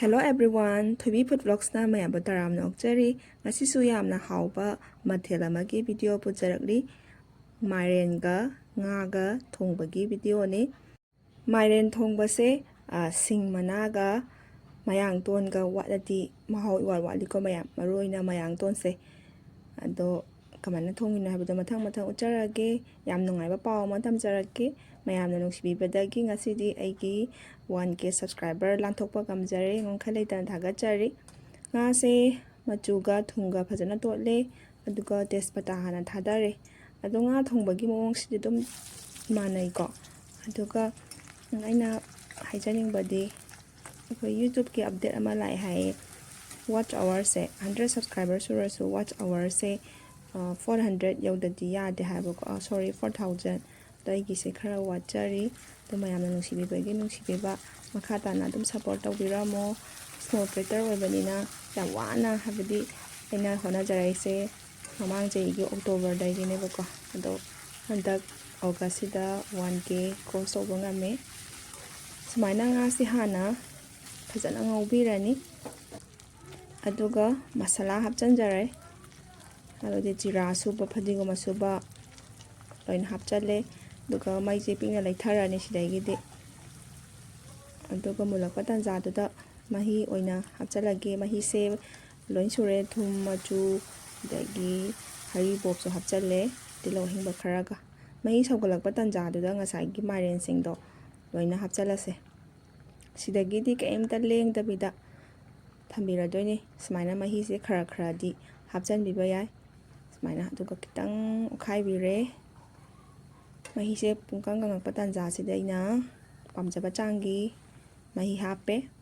Hello everyone, Thubi Food Vlogs na mayam taram na okchari. Ngasi su yamna hauba mathela magi video pujarakli. Mairen ga ngaga thongba gi video ni. Mairen thongba se sing mana ga mayang ton ga walati mahau wali ko mayam maroi na mayang ton se. Ado kamana thongina habida mathang ucharage yam nungai ba paw ma tamjarake mayam na nungsibi badagi ngasi di aigi 1K subscriber lanthokpa kamjare ngong khalai tan thagachari nga se machuga thunga phajana totle aduga tespata hana thadare adu nga thongbagi mong sidi dum manai ko aduga aina haijaning badi ko YouTube ki update ama lai hai watch hour se 100 subscribers so watch hour se 400 yaudadi yade haiba ko sorry 4000 daigi se khara watchari to mayamna nungsibi bagi nungsibi ba makata na dum support tawbiramo small creator oibanina yam wana habidi aina hona jarai se mamang je gi October daigi ne ba ko ado handak August sida 1K cross over ngame sumaina nga si hana phajana ngawbirani aduga masala hapchanjarai alode jira suba phadigo masuba loin hapchale duga mai je pingna laitharani sidaigidi aduga mulakpa tanjaduda mahi oina hapchalage mahi se loin sure thum machu dagi hari bob so hapchale tilo hingba kharaga mahi saugalakpa tanjaduda ngasai gi mairen singdo loina hapchalase sidagidi kaimta lengdabida thambiradoini sumaina mahi se khara di hapchanbiba yai sumaina aduga kitang ukhaibire mahi se pungkang gangakpa tanja sidaina pamjaba changi mahi hape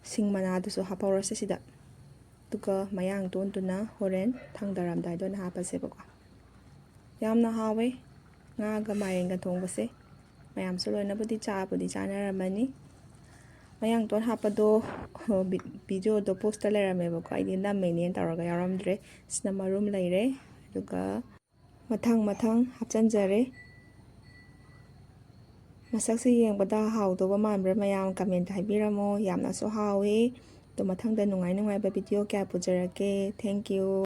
sing mana duso hapaurase sida tuka mayang ton tuna horen thangdaram dai don hapase bako yamna hawe nga ga mairen ga thongbase mayam soloina budi chanaramani mayang ton hapado video do post lerame bako ai na menen taraga yaramdre sina marum leire duga mathang hapchanjare masaksi yengbada haudoba manbra mayam comment haibiramo yamna so hawe to mathangda nungai ba video kya pujarake thank you